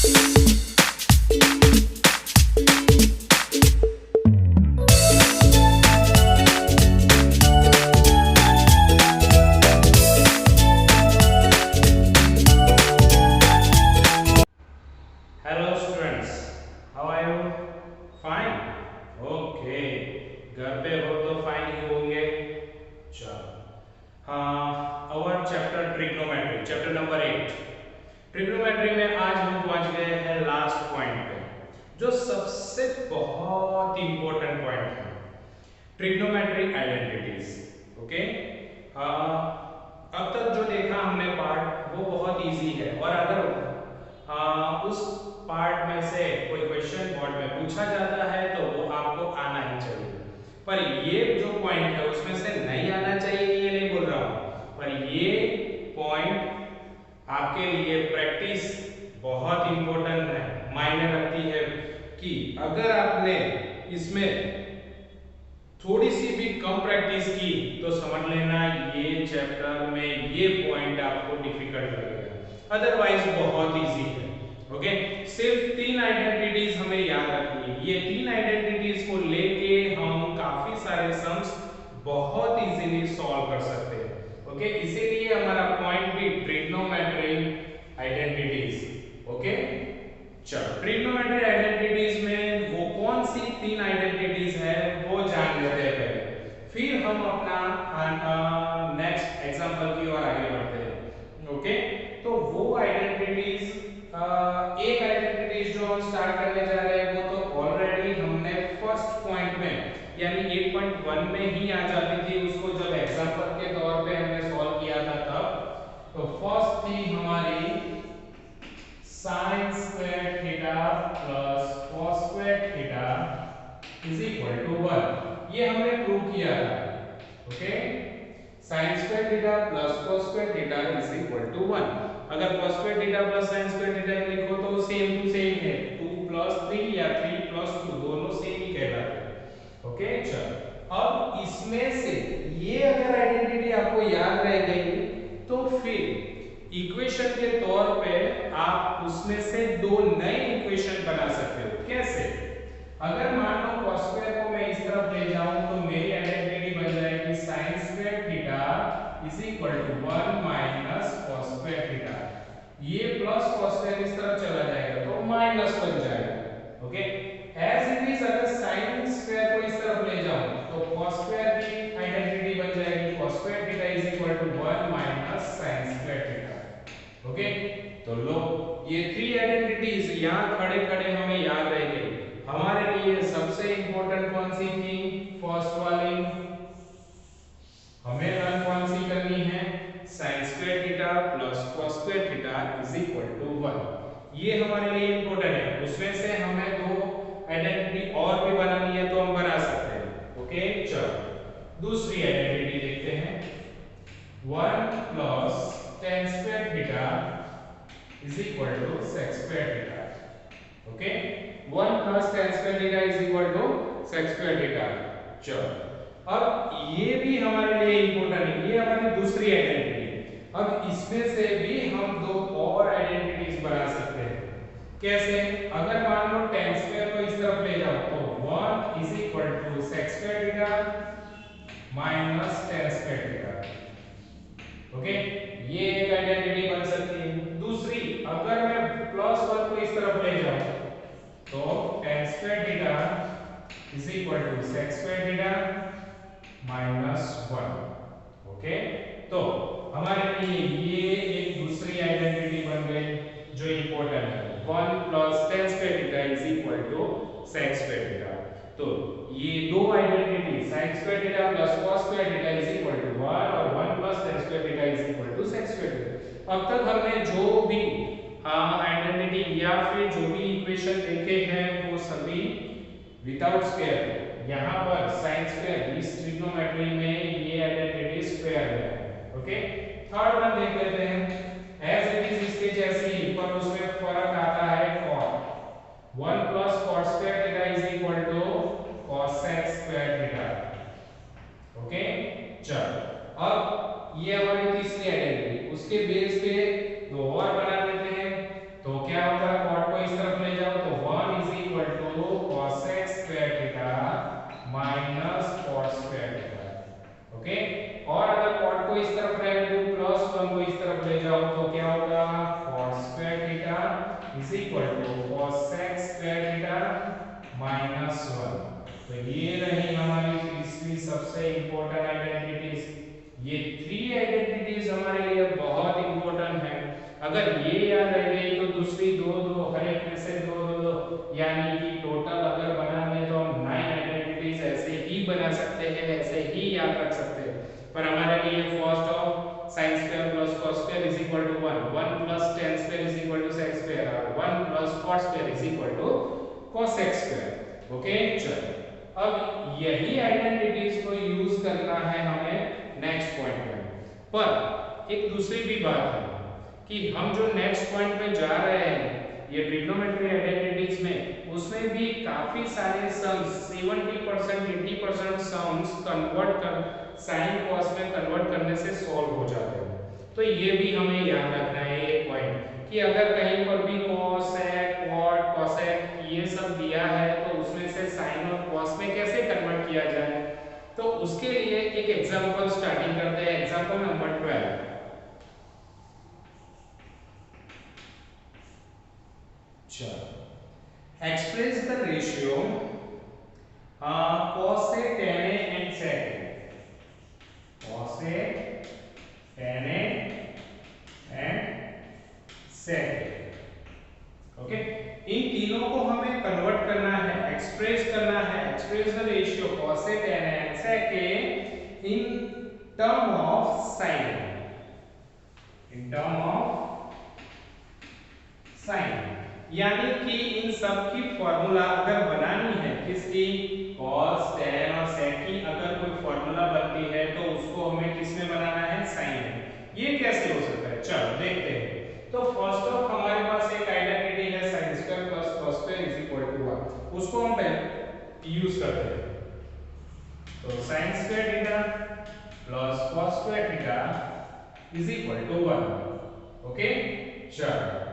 Hello students, how are you? Fine. Okay, घर पे हो तो फाइन ही होंगे। चलो, हाँ, our chapter trigonometry, chapter number 8। Trigonometry में आज हम पहुंच गए हैं लास्ट पॉइंट पे, जो सबसे बहुत इंपॉर्टेंट पॉइंट है, ट्रिग्नोमेट्री आइडेंटिटीज। ओके, अब तक जो देखा हमने पार्ट वो बहुत इजी है, और अगर उस पार्ट में से कोई क्वेश्चन बोर्ड में पूछा जाता है तो वो आपको आना ही चाहिए। पर ये जो पॉइंट है उसमें से नहीं आना चाहिए ये नहीं बोल रहा हूं, पर ये पॉइंट आपके लिए प्रैक्टिस बहुत इंपॉर्टेंट है, मायने रखती है कि अगर आपने इसमें थोड़ी सी भी कम प्रैक्टिस की तो समझ लेना ये चैप्टर में ये पॉइंट आपको डिफिकल्ट लगेगा, अदरवाइज बहुत इजी है। ओके, सिर्फ 3 आइडेंटिटीज हमें याद रखनी है। ये 3 आइडेंटिटीज को लेके हम काफी सारे सम्स बहुत इजीली सॉल्व कर सकते हैं। ओके, इसीलिए हमारा पॉइंट भी ट्रिग्नोमेट्री आइडेंटिटीज। ओके, चलो, ट्रिग्नोमेट्री आइडेंटिटीज में वो कौन सी 3 आइडेंटिटीज है वो जान लेते हैं पहले, फिर हम अपना नेक्स्ट एग्जांपल की ओर आगे बढ़ते हैं। ओके, तो वो आइडेंटिटीज, एक आइडेंटिटीज जो हम स्टार्ट करने जा रहे हैं वो तो ऑलरेडी हमने फर्स्ट पॉइंट में यानी 8.1 में ही आ जाती थी, उसको जब एग्जांपल के तौर पे हमने सॉल्व किया था तब। तो फर्स्ट थी हमारी sin square theta plus cos square theta is equal to 1, ये हमने प्रूव किया था। Okay, sin square theta plus cos square theta is equal to 1। अगर cos square theta plus sin square theta लिखो तो सेम टू सेम है, 2 plus 3 या 3 plus 2 दोनों सेम ही कहलाते हैं। ओके, चलो, अब इसमें से ये अगर आइडेंटिटी आपको याद रह गई तो फिर इक्वेशन के तौर पे आप उसमें से 2 नए इक्वेशन बना सकते हो। कैसे? अगर मान लो cos स्क्वायर को मैं इस तरफ ले जाऊं तो मेरी आइडेंटिटी बन जाएगी sin square theta is equal to 1 minus cos square theta. ये प्लस cos स्क्वायर इस तरफ चला जाएगा तो माइनस बन जाएगा। ओके, एज इट इज अगर sin स्क्वायर को इस तरफ ले जाऊं तो cos स्क्वायर की आइडेंटिटी बन जाएगी cos square theta is equal to 1 minus sin square theta. Okay, तो लो, ये 3 आइडेंटिटीज यहां खड़े खड़े हमें याद रह गई। हमारे लिए सबसे इंपॉर्टेंट कौन सी थी? फर्स्ट वाली। हमें रन कौन सी करनी है? sin square theta plus cos square theta is equal to 1। ये हमारे लिए इंपॉर्टेंट है। उसमें से हमें 2 आइडेंटिटी और भी बनानी है तो हम बना सकते हैं। ओके, चलो, दूसरी आइडेंटिटी देखते हैं। 1 plus tan square theta is equal to sec square theta. Okay, 1 plus tan square theta is equal to sec square theta. चलो, अब ये भी हमारे लिए इंपॉर्टेंट है, ये हमारी दूसरी आइडेंटिटी है। अब इसमें से भी हम 2 और आइडेंटिटीज बना सकते हैं। कैसे? अगर मान लो tan square को इस तरफ ले जाओ तो 1 is equal to sec square theta minus tan square theta। Okay, ये एक आइडेंटिटी बन सकती है। दूसरी, अगर मैं प्लस 1 को इस तरफ ले जाऊं तो tan square theta is equal to sec square theta minus 1। Okay, तो हमारे लिए ये एक दूसरी आइडेंटिटी बन गई जो इंपॉर्टेंट है। 1 plus tan square theta is equal to sec square theta. तो ये 2 identity sin square theta plus cos square theta is equal to 1 और 1 plus tan square theta is equal to sec square theta. अब तक हमने जो भी identity या फिर जो भी इक्वेशन देखे हैं वो सभी विदाउट स्क्वायर। यहां पर sin स्क्वायर इस ट्रिग्नोमेट्री में ये आइडेंटिटी स्क्वायर है। ओके, थर्ड वन देख लेते हैं। एज इट इज इसके जैसी ही, पर उसमें फर्क आता है cot। 1 plus cot square theta is equal to cosec square theta। Okay, चलो, अब ये हमारी तीसरी आइडेंटिटी, उसके बेस पे 2 और बना लेते हैं। तो क्या होगा? cot को to cosec square theta minus cot square theta. Okay, और अगर cot को इस तरफ रहने दो प्लस 1 को इस तरफ ले जाओ तो क्या होगा, cot square theta is equal to cosec square theta minus 1। तो ये रही हमारी तीसरी सबसे इंपॉर्टेंट आइडेंटिटीज। ये 3 आइडेंटिटीज हमारे लिए बहुत इंपॉर्टेंट है। अगर ये याद रह गई तो दूसरी दो हर एक में से दो, यानी कि टोटल अगर बनाने तो हम 9 आइडेंटिटीज ऐसे ही बना सकते हैं, ऐसे ही याद रख सकते हैं। पर हमारे लिए first of sin square plus cos square is equal to 1, 1 plus tan square is equal to sec square और 1 plus cot square is equal to cosec square. Okay, चलो अब यही आइडेंटिटीज को यूज करना है हमें नेक्स्ट पॉइंट में। पर एक दूसरी भी बात है कि हम जो नेक्स्ट पॉइंट पे जा रहे हैं ये ट्रिग्नोमेट्री आइडेंटिटीज में, उसमें भी काफी सारे सम्स 70% 80% सम्स कन्वर्ट कर साइन कॉस में कन्वर्ट करने से सॉल्व हो जाते हैं। तो ये भी हमें याद रखना है एक पॉइंट कि अगर कहीं पर भी cos sec cot cosec ये सब दिया है तो उसमें से साइन और कॉस में कैसे कन्वर्ट किया जाए, तो उसके लिए एक एग्जांपल स्टार्टिंग करते हैं। Example number 12। चलो, express the ratio cos a tan a and sec a, cos a tan a and sec a। Okay, इन तीनों को हमें कन्वर्ट करना है, एक्सप्रेस करना है। Express the ratio cos a tan a and sec a in term of sin, in term of sin, यानी कि इन सब की फॉर्मूला अगर बनानी है, किसकी, cos tan और sec की अगर कोई फॉर्मूला बनती है तो उसको हमें किस में बनाना है, sin में। ये कैसे हो सकता है, चलो देखते हैं। तो फर्स्ट ऑफ हमारे पास एक आइडेंटिटी है sin square plus cos square is equal to 1, उसको हम पहले यूज करते हैं। तो sin square theta plus cos square theta is equal to 1। Okay, चलो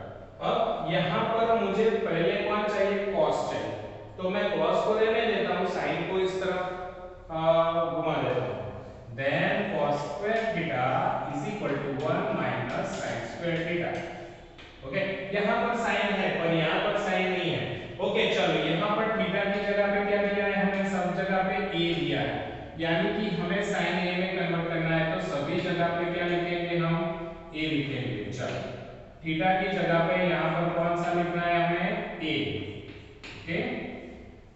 अब यहां पर मुझे पहले कौन चाहिए, cos चाहिए, तो मैं cos को रहने देता हूं, sin को इस तरफ घुमा देता हूं। Then cos square theta is equal to 1 minus sin square theta. Okay, यहां पर sin है पर यहां पर sin नहीं है। ओके, चलो यहां पर थीटा की जगह पे क्या दिया है, हमें सब जगह पे a दिया है, यानी कि हमें sin a में कन्वर्ट करना है, तो सभी जगह पे क्या लिखेंगे, हम a लिखेंगे। चलो थीटा की जगह पे यहां पर कौन सा लिखना है हमें, a। ओके,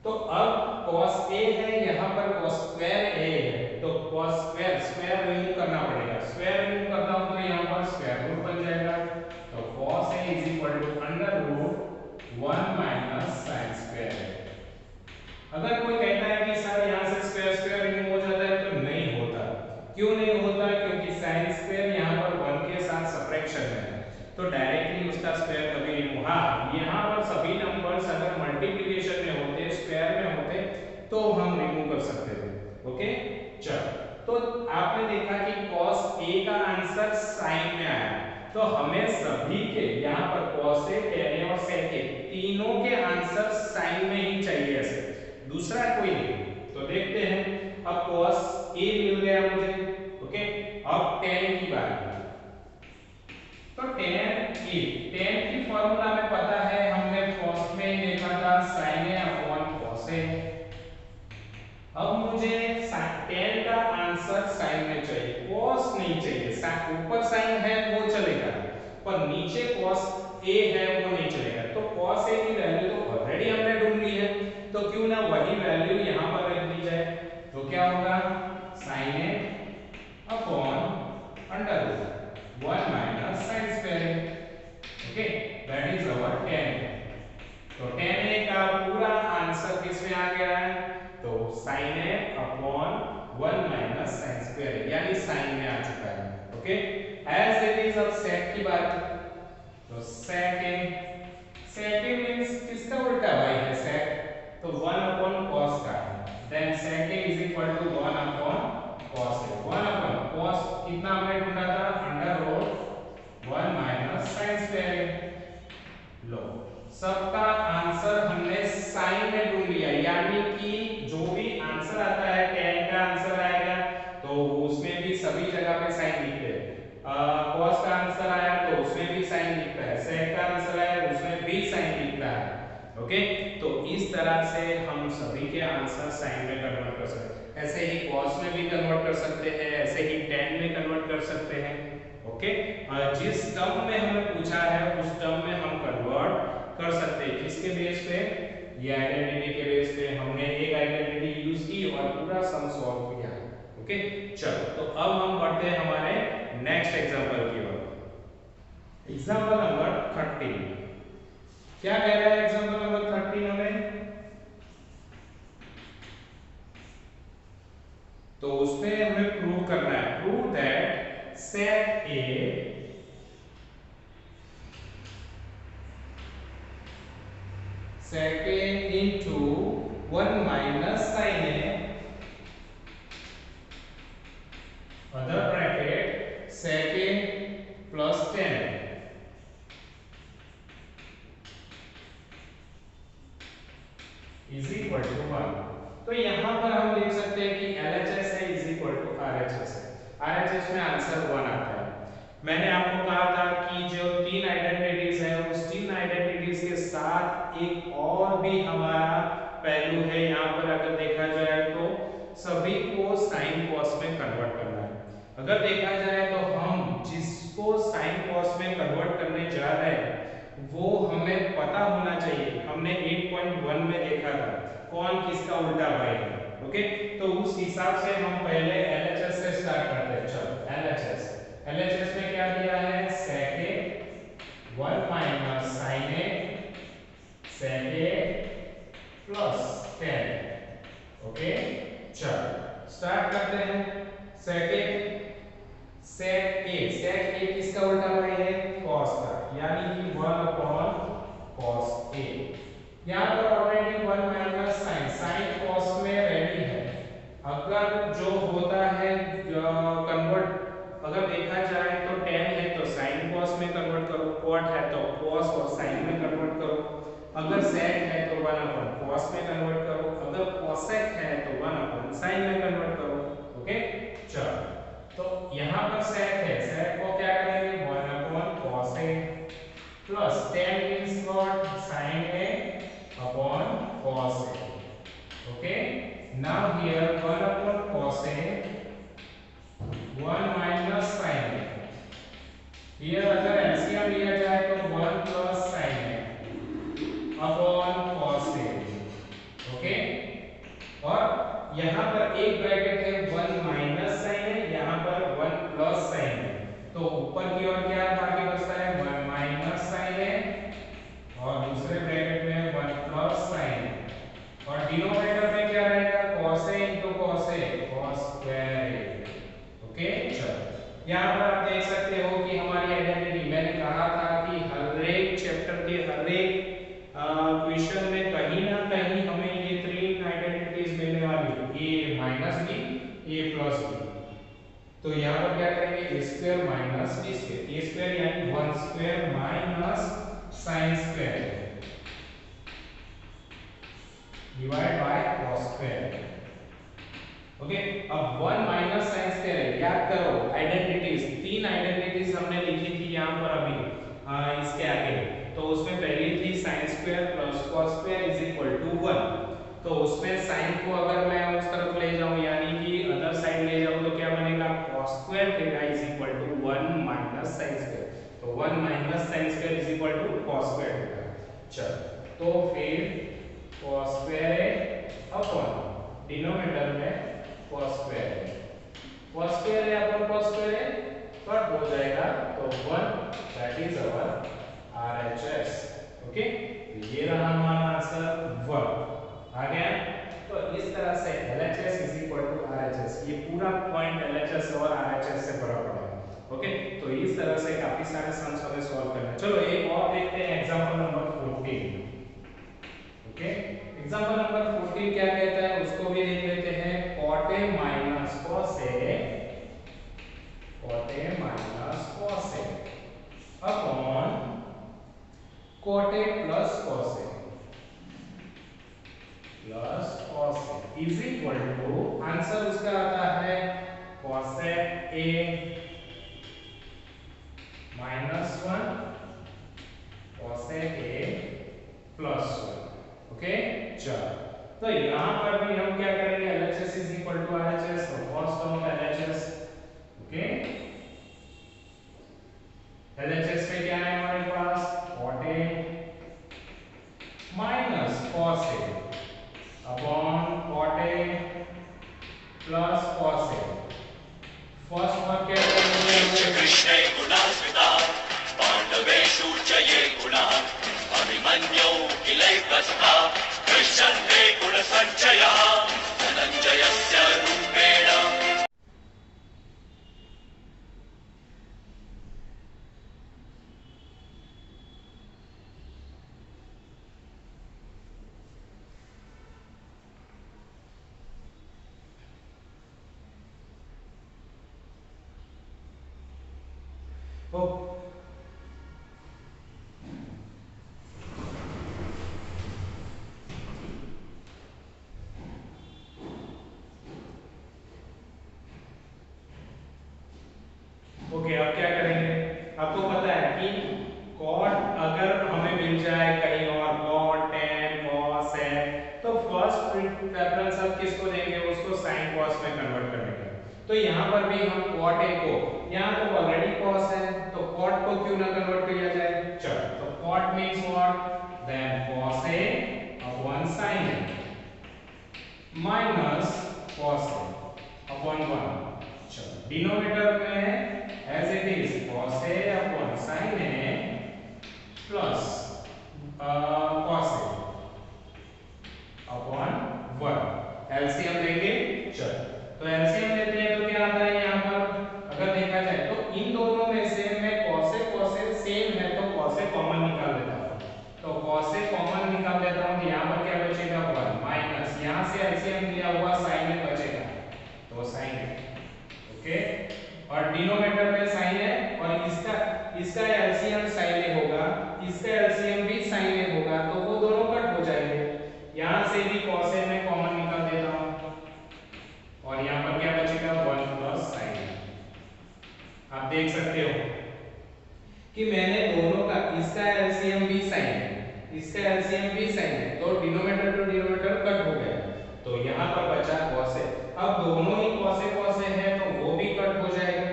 तो अब cos a है, यहां पर cos स्क्वायर a है, तो cos स्क्वायर स्क्वायर रिमूव करना पड़ेगा। स्क्वायर रिमूव करता हूं तो यहां पर स्क्वायर रूट बन जाएगा, तो cos a is equal to under root 1 minus sin square. अगर कोई कहता है कि सर यहां से स्क्वायर स्क्वायर रिमूव हो जाता है, तो नहीं होता। क्यों नहीं होता, क्योंकि sin स्क्वायर यहां पर 1 के साथ सबट्रैक्शन है, तो डायरेक्टली उसका स्क्वायर कभी रिमूव, हाँ यहाँ पर सभी नंबर्स अगर मल्टीप्लिकेशन में होते, स्क्वायर में होते, तो हम रिमूव कर सकते थे। ओके, चलो तो आपने देखा कि cos a का आंसर sin में आया, तो हमें सभी के यहाँ पर cos a tan a और sec a तीनों के आंसर sin में ही चाहिए, ऐसे दूसरा कोई नहीं। तो देखते हैं, अब cos a मिल गया मुझे। ओके, अब tan की बात, तो tan की फॉर्मूला में पता है, हमने फर्स्ट में देखा था sin a upon cos a। अब मुझे tan का आंसर sin में चाहिए, cos नहीं चाहिए। ऊपर sin है वो चलेगा, पर नीचे cos a है वो नहीं चलेगा। तो cos a की वैल्यू तो ऑलरेडी हमने ढूंढ ली है, तो क्यों ना वही वैल्यू यहां पर रख दी जाए। तो क्या होगा, sin a upon under root 1 minus sin square। Okay, that is our tan। तो tan a का पूरा आंसर किस में आ गया है, तो sin a upon 1 minus sin square, यानी sin में आ चुका है। Okay, as it is. अब sec की बात, तो sec a मींस किसका उल्टा भाई है sec, तो 1 अपॉन cos का, then sec a is equal to 1 upon cos a। 1 upon cos कितना हमने ढूंढा था, under root 1 minus sin square. लो सबका आंसर हमने sin साइन में ढूंढ लिया, यानी कि जो भी आंसर आता है, tan का आंसर आएगा तो उसमें भी सभी जगह पे साइन दिखते हैं, cos का आंसर आया तो उसमें भी साइन दिखता है, sec का आंसर आया उसमें भी साइन दिखता है। ओके, तो इस तरह से हम सभी के आंसर साइन में कन्वर्ट कर सकते हैं। ऐसे ही cos में भी कन्वर्ट कर सकते हैं, ऐसे ही tan में कन्वर्ट कर सकते हैं। ओके, जिस टर्म में हमें पूछा है उस टर्म में हम कन्वर्ट कर सकते हैं। किसके बेस पे? ये आइडेंटिटी के बेस पे। हमने एक आइडेंटिटी यूज की और पूरा सम सॉल्व किया। ओके, चलो तो अब हम बढ़ते हैं हमारे नेक्स्ट एग्जांपल की ओर। एग्जांपल नंबर 13 क्या कह रहा है? एग्जांपल नंबर 13 हमें, तो उसमें हमें प्रूव करना है, prove that sec A sec A into 1 minus sin A other bracket sec A plus 10 is equal to 1। तो यहां पर हम देख सकते हैं कि LHS है is equal to RHS है। RHS में आंसर 1 आता है। मैंने आपको कहा था कि जो तीन आइडेंटिटीज है उस तीन आइडेंटिटीज के साथ एक और भी हमारा पहलू है। यहाँ पर अगर देखा जाए तो सभी को साइन कॉस में कन्वर्ट करना है। अगर देखा जाए तो हम जिसको साइन कॉस में कन्वर्ट करने जा रहे हैं वो हमें पता होना चाहिए। हमने 8.1 में देखा था कौन किसका उल्टा भाई है। ओके, तो उस हिसाब से हम पहले LHS से स्टार्ट करते हैं। चलो LHS में क्या दिया है? sec A 1 minus sin A sec A plus 10। Okay, चलो स्टार्ट करते हैं। sec A किसका उल्टा भाई है? cos का, यानी कि 1 upon cos A। यहाँ पर ऑलरेडी 1 माइनस sin cos में रेडी है। अगर जो होता है कन्वर्ट, अगर देखा जाए तो tan है तो sin cos में कन्वर्ट करो, cot है तो cos और sin में कन्वर्ट करो, अगर sec है तो 1 upon cos में कन्वर्ट करो, अगर cosec है तो 1 upon sin में कन्वर्ट करो। ओके, चलो तो यहाँ पर sec है, sec को क्या करेंगे? 1 upon cos A plus tan means what? sin A upon cos A। okay, now here 1 upon cos A 1 minus sin A, here अगर LCM लिया जाए तो 1 plus sin A upon cos A। Okay, और यहाँ पर एक ब्रैकेट है 1 minus sin A, यहाँ पर 1 प्लस sin A, तो ऊपर की ओर क्या बाकी बचता है? 1 माइनस sin A और दूसरे ब्रैकेट में 1 प्लस sin A, और डिनोमिनेटर में क्या रहेगा? cos A into cos A, cos square A। Okay, चलो यहाँ पर आप देख सकते हो कि हमारी आइडेंटिटी, मैंने कहा था कि हर एक चैप्टर के हर एक क्वेश्चन में कहीं ना कहीं हमें ये तीन आइडेंटिटीज मिलने वाली है, a minus b, a plus b। तो यहाँ पर क्या करेंगे? a square minus b square, a square यानी 1 square minus sin square divide by cos square. Okay, अब 1 माइनस sin स्क्वायर है। याद करो आइडेंटिटीज, तीन आइडेंटिटीज हमने लिखी थी यहाँ पर अभी इसके आगे, तो उसमें पहली थी sin square plus cos square is equal to 1। तो उसमें sin को अगर मैं उस तरफ ले जाऊं यानी कि अदर साइड ले जाऊं तो क्या बनेगा? cos square theta is equal to 1 minus sin square. तो 1 minus sin square is equal to cos square theta. चलो तो फिर cos स्क्वायर है अपॉन डिनोमिनेटर में cos स्क्वायर है, cos स्क्वायर है अपॉन cos स्क्वायर है, कट हो जाएगा तो 1, that is our RHS। Okay, तो ये रहा हमारा आंसर 1 आ गया। तो इस तरह से LHS is equal to RHS, ये पूरा पॉइंट LHS और RHS से भरा पड़ा है। ओके, तो इस तरह से काफी सारे सम्स हमें सॉल्व करना है। चलो एक और देखते हैं, example number 14। Okay, example number 14 क्या कहता है उसको भी देख लेते हैं। cot A minus cos A, cot A minus cos A upon cot A plus cos A। Plus cos is equal to answer उसका आता है cosec a minus 1 cosec a plus 1। Okay, चलो तो यहां पर भी हम क्या करेंगे, LHS is equal to RHS, तो cos term LHS। Okay, LHS पे क्या है हमारे पास cot a minus cos a upon cot a plus cos a। First वर्ग क्या करेंगे, कृष्णे गुणास्मिता पांडवेषु च ये गुणाः अभिमन्यौ किलैकस्था कृष्णन्ते गुणसञ्चयः धनञ्जयस्य रूपेण। ओके, अब क्या करेंगे, आपको पता है कि cot अगर हमें मिल जाए कहीं और cot tan cos sec, तो फर्स्ट प्रेफरेंस हम किसको देंगे, उसको sin cos में कन्वर्ट करने का। तो यहाँ पर भी हम cot a को, यहाँ तो ऑलरेडी cos है तो cot को क्यों ना कन्वर्ट किया जाए। चलो, तो cot means what, then cos a upon sin a minus cos a upon 1। चलो, डिनोमिनेटर में as it is cos a upon sin a plus cos a upon 1। LCM लेंगे, चलो तो एलसीएम लेते हैं तो क्या आता है यहाँ पर, अगर देखा जाए तो इन दोनों में से मैं cos a सेम है तो cos a कॉमन निकाल देता हूँ, तो cos a कॉमन निकाल देता हूँ तो यहाँ पर क्या बचेगा 1 माइनस यहाँ से एलसीएम लिया हुआ sin a बचेगा तो sin a। ओके, और डिनोमिनेटर में sin है और इसका एलसीएम sin a होगा, इसका एलसीएम भी sin a होगा तो वो दोनों कट हो जाएंगे। यहां से भी cos a में कॉमन निकाल देता हूं और यहां पर क्या बचेगा 1 प्लस sin a। आप देख सकते हो कि मैंने दोनों का, इसका एलसीएम भी sin है, इसका एलसीएम भी sin है, तो डिनोमिनेटर टू डिनोमिनेटर कट हो गया तो यहां पर बचा cos a। अब दोनों ही cos a है तो वो भी कट हो जाएगा।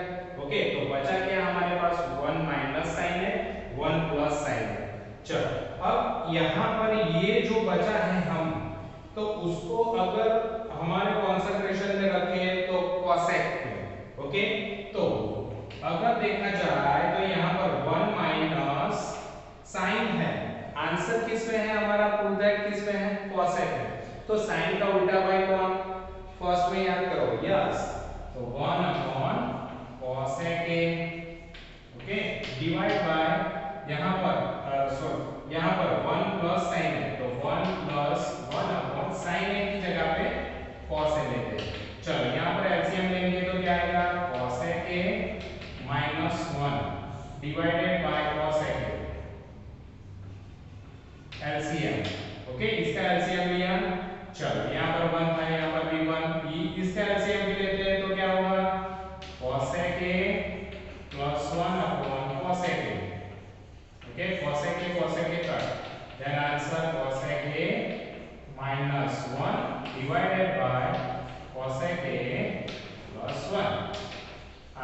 ओके, तो बचा क्या हमारे पास 1 माइनस sin है 1 प्लस sin है। चलो, अब यहाँ पर ये जो बचा है हम, तो उसको अगर हमारे कंसंट्रेशन में रखें तो cosec में। ओके, तो अगर देखा जाए तो यहाँ पर 1 माइनस sin है, आंसर किस में है हमारा, प्रूव दैट किस में है, cosec में। तो sin का उल्टा बाय कौन, फर्स्ट में याद करो, यस, तो 1 upon cosec a। Okay, divide by यहाँ पर यहाँ पर 1 प्लस sin है तो 1 प्लस 1 अपॉन sin a की जगह पे cos a लेते हैं। चलो, यहाँ पर एलसीएम लेंगे तो क्या आएगा cosec a minus 1 divided by cosec a LCM. Okay, इसका एलसीएम लिया, चलो यहाँ पर 1 था यहाँ पर भी 1, इसका एलसीएम भी लेते हैं तो क्या होगा cosec a plus 1 upon cosec a। Okay, cosec a cut, then answer cosec a minus 1 divided by cosec a plus 1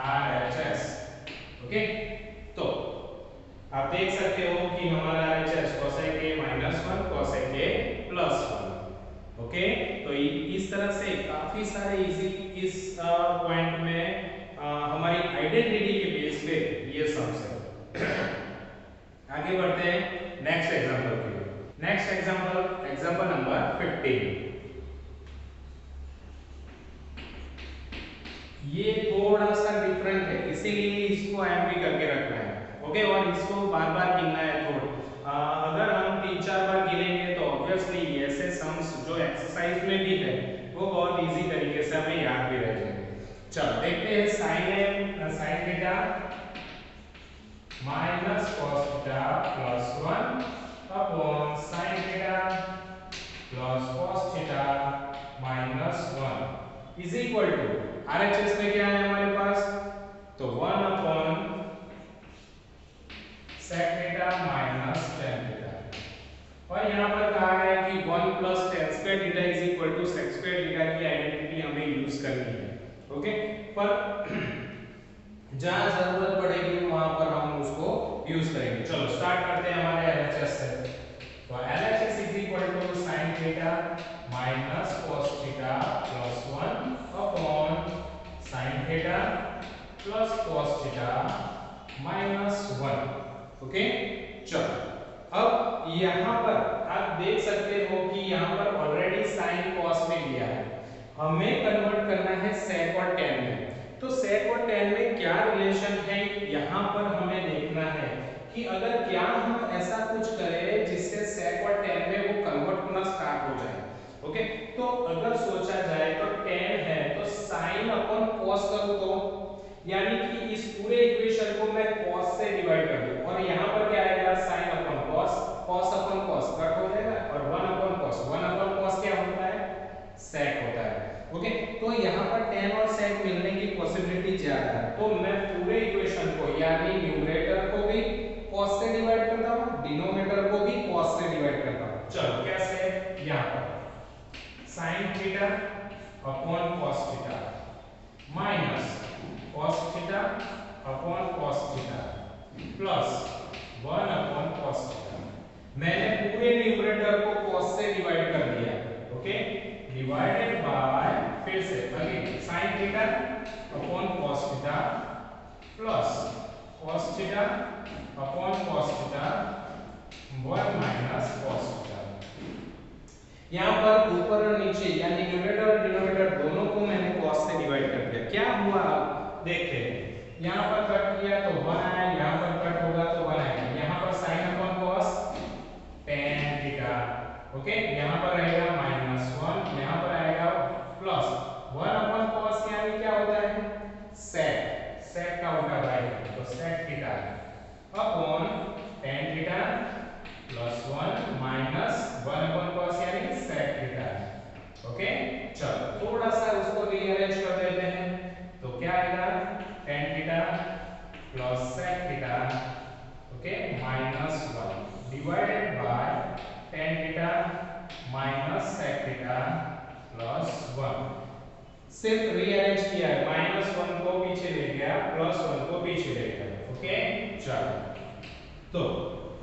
RHS। Okay, तो आप देख सकते हो कि हमारा RHS cosec a minus 1 cosec a plus 1। Okay, तो इस तरह से काफी सारे इजी इस पॉइंट में हमारी आइडेंटिटी के बेस पे ये सम्स है। आगे बढ़ते हैं नेक्स्ट एग्जांपल के लिए। Next example number 15। ये थोड़ा सा डिफरेंट है इसीलिए इसको एमपी करके रखना है। ओके, और इसको बार-बार गिनना है थोड़ा। अगर हम 3-4 बार गिनेंगे तो ऑब्वियसली ऐसे सम्स जो एक्सरसाइज में भी है वो बहुत इजी तरीके से हमें याद भी रह जाएंगे। चलो देखते हैं sin theta minus cos theta plus 1 upon sin theta plus cos theta minus 1 is equal to RHS में क्या है हमारे पास, तो 1 upon sec theta minus tan theta, और यहाँ पर कहा है कि 1 plus tan square theta is equal to sec square theta की आइडेंटिटी हमें यूज करनी है। ओके, पर जहां जरूरत पड़ेगी वहां पर हम उसको यूज करेंगे। चलो स्टार्ट करते हैं हमारे LHS से। तो LHS is equal to sin theta minus cos theta plus 1 upon sin theta plus cos theta minus 1। Okay, चलो अब यहां पर आप देख सकते हो कि यहां पर ऑलरेडी sin cos में लिया है, हमें कन्वर्ट करना है sec और tan में। तो sec और tan में क्या रिलेशन है यहां पर हमें देखना है कि अगर क्या हम ऐसा कुछ करें जिससे sec और tan में वो कन्वर्ट होना स्टार्ट हो जाए। ओके, तो अगर सोचा जाए तो tan है तो sin अपन cos करूं तो यानी कि इस पूरे इक्वेशन को मैं cos से डिवाइड कर दूं, और यहां पर क्या आएगा sin अपन cos, cos अपन cos कट हो जाएगा, और 1 अपन cos, 1 अपन cos क्या होता है, sec होता है। ओके, तो यहाँ पर tan और sec मिलने की पॉसिबिलिटी ज्यादा है, तो मैं पूरे इक्वेशन को यानी न्यूमरेटर को भी cos से डिवाइड करता हूँ, डिनोमिनेटर को भी cos से डिवाइड करता हूँ। चलो कैसे, यहाँ पर sin theta upon cos theta minus cos theta upon cos theta plus 1 upon cos theta. मैंने पूरे न्यूमरेटर को cos से डिवाइड कर दिया। ओके, डिवाइडेड बाय फिर से again sin theta upon cos theta plus cos theta upon cos theta 1 minus cos theta. यहाँ पर ऊपर और नीचे यानी न्यूमरेटर और डिनोमिनेटर दोनों को मैंने cos से डिवाइड कर दिया। क्या हुआ देखते हैं, यहाँ पर कट किया तो 1 आया, यहाँ पर कट होगा तो 1 आएगा, यहाँ पर sin upon cos tan theta. Okay, यहाँ पर रहेगा -1, यहाँ पर आएगा प्लस 1 अपॉन cos यानी क्या होता है sec, sec का उल्टा राइट, तो sec theta upon tan theta plus 1 minus 1 upon cos यानी sec थीटा। ओके, चलो थोड़ा सा उसको रीअरेंज कर देते हैं, तो क्या आएगा tan theta plus sec theta, okay, minus 1 divided by tan theta minus sec theta plus 1। सिर्फ रीअरेंज किया है, -1 को पीछे ले गया, +1 को पीछे ले गया। ओके, चलो तो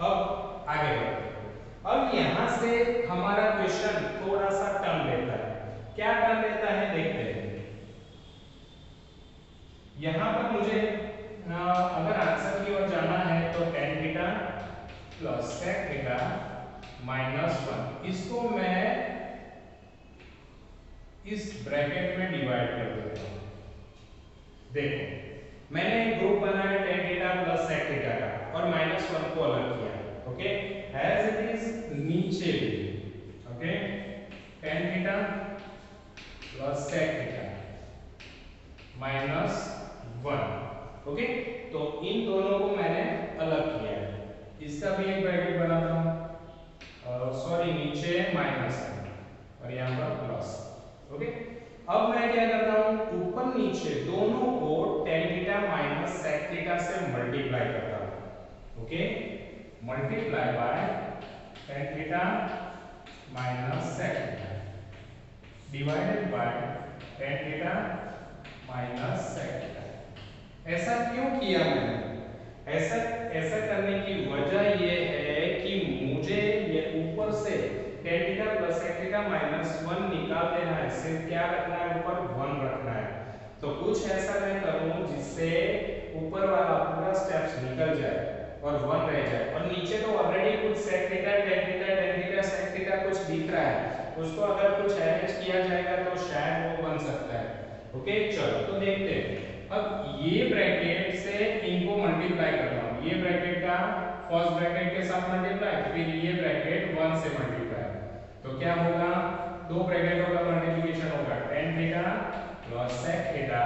अब आगे बढ़ते हैं। अब यहां से हमारा क्वेश्चन थोड़ा सा टर्म लेता है। क्या टर्म लेता है देखते हैं। यहां पर मुझे अगर आंसर की ओर जाना है तो tan theta plus sec theta minus 1, इसको मैं इस ब्रैकेट में डिवाइड कर देता हूं। देखो मैंने एक ग्रुप बनाया tan theta plus sec theta का और -1 को अलग किया। ओके, एज इट इज नीचे भी। Okay, tan theta plus sec theta minus 1। Okay, तो इन दोनों को मैंने अलग किया है, इसका भी एक ब्रैकेट बनाता हूं, सॉरी नीचे माइनस है और यहाँ पर प्लस। ओके, अब मैं क्या करता हूं, ऊपर नीचे दोनों को tan theta minus sec theta से मल्टीप्लाई करता हूं। Okay, multiply by tan theta minus sec theta divided by tan theta minus sec theta. ऐसा क्यों किया मैंने, ऐसा करने की वजह ये है कि मुझे ये ऊपर से tan theta plus sec theta minus 1 निकाल देना है, सिर्फ क्या रखना है ऊपर 1 रखना है। तो कुछ ऐसा मैं करूं जिससे ऊपर वाला पूरा स्टेप्स निकल जाए और 1 रह जाए, और नीचे तो ऑलरेडी कुछ sec theta tan theta tan theta sec theta कुछ दिख रहा है, उसको अगर कुछ अरेंज किया जाएगा तो शायद वो बन सकता है। ओके, चलो तो देखते हैं। अब ये ब्रैकेट से इनको मल्टीप्लाई करता हूं, ये ब्रैकेट का फर्स्ट ब्रैकेट के साथ मल्टीप्लाई, फिर ये ब्रैकेट 1 से मल्टीप्लाई, तो क्या होगा, दो ब्रैकेटों का मल्टीप्लिकेशन होगा tan theta plus sec theta,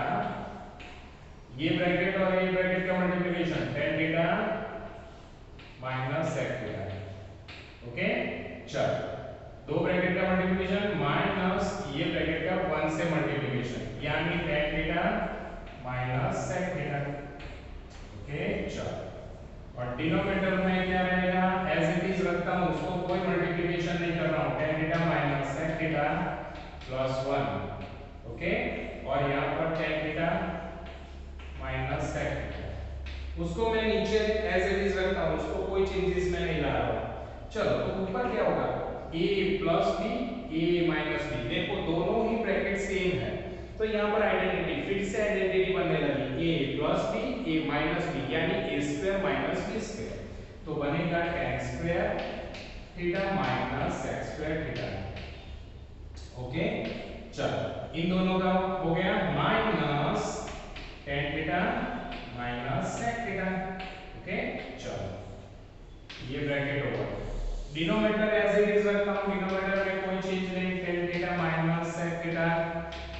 ये ब्रैकेट और ये ब्रैकेट का multiplication tan theta minus sec theta. Okay, चलो दो ब्रैकेट का मल्टीप्लिकेशन माइनस ये ब्रैकेट का 1 से मल्टीप्लिकेशन यानी tan theta minus sec theta. Okay चलो, और डिनोमिनेटर में क्या रहेगा, एज इट इज रखता हूं, उसको कोई मल्टीप्लिकेशन नहीं कर रहा हूं, tan theta minus sec theta plus 1। Okay, और यहां पर tan theta minus sec theta, उसको मैं नीचे एज इट इज रखता हूं, उसको कोई चेंजेस में नहीं ला रहा हूं। चलो, तो ऊपर क्या होगा, a plus b a minus b, देखो दोनों ही ब्रैकेट सेम है, तो यहां पर आइडेंटिटी फिर से आइडेंटिटी बनने लगी, a plus b a minus b यानी a square minus b square, तो बनेगा tan square theta minus sec square theta. Okay चलो, इन दोनों का हो गया minus tan theta minus sec theta. Okay चलो, ये ब्रैकेट होगा, डिनोमिनेटर एज इट इज रखता हूं, डिनोमिनेटर में कोई चेंज नहीं, tan theta minus sec theta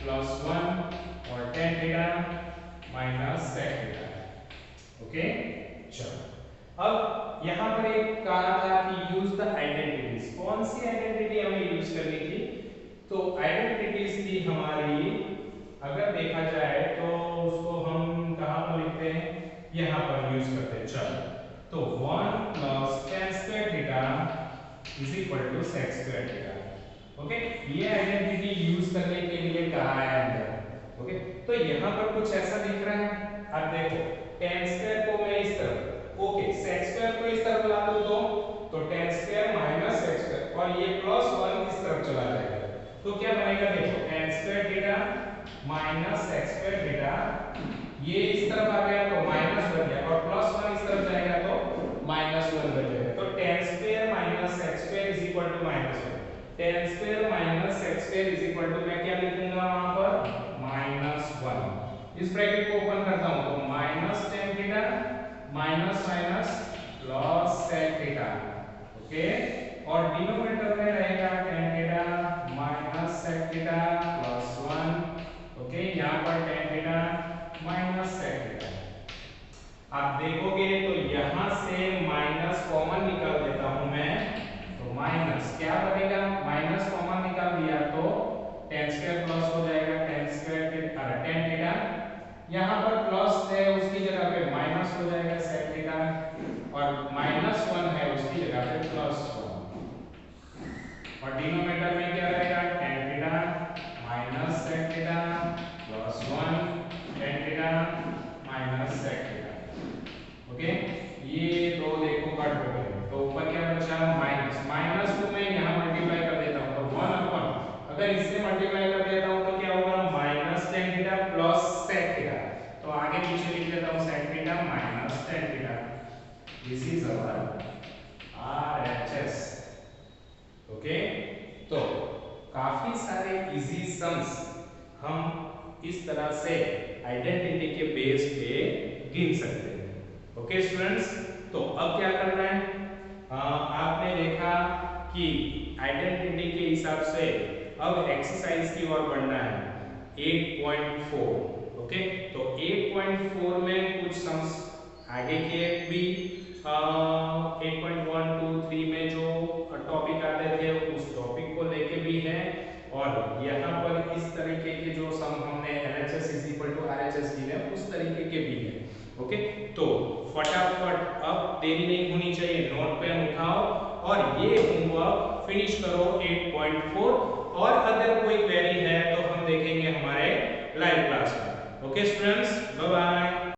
plus 1 और tan theta minus sec theta. Okay चलो, अब यहां पर एक कहा था कि यूज द आइडेंटिटीज, कौन सी आइडेंटिटी हमें यूज करनी थी, तो आइडेंटिटीज थी हमारी, अगर देखा जाए तो उसको हम कहां पर लिखते हैं, यहां पर यूज करते हैं। चलो, तो 1 plus tan square theta is equal to sec square theta. Okay, ये आइडेंटिटी यूज करने के लिए कहा है अंदर। ओके, तो यहां पर कुछ ऐसा दिख रहा है, अब देखो tan स्क्वायर को मैं इस तरफ, ओके sec स्क्वायर को इस तरफ ला दूं तो tan square minus sec square, और ये प्लस 1 इस तरफ चला जाएगा, तो क्या बनेगा, देखो tan square theta minus sec square theta, ये इस तरफ आ गया तो माइनस बन गया, और प्लस 1 इस तरफ जाएगा तो माइनस 1 बन जाएगा, तो tan square minus sec square is equal to minus 1, tan square minus sec square is equal to, मैं क्या लिखूंगा वहां पर माइनस 1, इस ब्रैकेट को ओपन करता हूं तो minus tan theta minus minus plus sec theta. Okay, और डिनोमिनेटर में रहेगा tan theta minus sec theta plus 1। Okay, यहां पर tan theta minus sec theta, आप देखोगे तो यहां से माइनस कॉमन निकाल देता हूं मैं, तो माइनस क्या बनेगा, माइनस कॉमन निकाल दिया तो tan स्क्वायर प्लस हो जाएगा, tan square theta tan theta, यहां पर प्लस है उसकी जगह पे माइनस हो जाएगा sec थीटा, और माइनस 1 है उसकी जगह पे प्लस 1, और डिनोमिनेटर में क्या रहेगा, tan theta minus sec theta plus 1 tan theta minus sec theta. Okay, ये दो देखो कट हो गए, तो ऊपर क्या बचा, माइनस, माइनस को मैं यहां मल्टीप्लाई कर देता हूं, तो 1 अपॉन, अगर इससे मल्टीप्लाई कर देता हूं तो क्या होगा, minus tan theta plus sec theta, तो आगे पीछे लिख देता हूं sec theta minus tan theta, this is our RHS। Okay, तो काफी सारे इजी सम्स हम इस तरह से आइडेंटिटी के बेस पे गिन सकते हैं। ओके स्टूडेंट्स, तो अब क्या करना है, आपने देखा कि आइडेंटिटी के हिसाब से अब एक्सरसाइज की ओर बढ़ना है 8.4। ओके, तो 8.4 में कुछ सम्स आगे के भी 8.1 2 3 में जो टॉपिक आते थे उस टॉपिक को लेके भी है, और यहाँ पर इस तरीके के जो सम हमने LHS RHS की है उस तरीके के भी है। ओके, तो फटाफट अब देरी नहीं होनी चाहिए, नोट पेन उठाओ और ये होमवर्क फिनिश करो 8.4, और अगर कोई क्वेरी है तो हम देखेंगे हमारे लाइव क्लास में। Okay students, bye bye.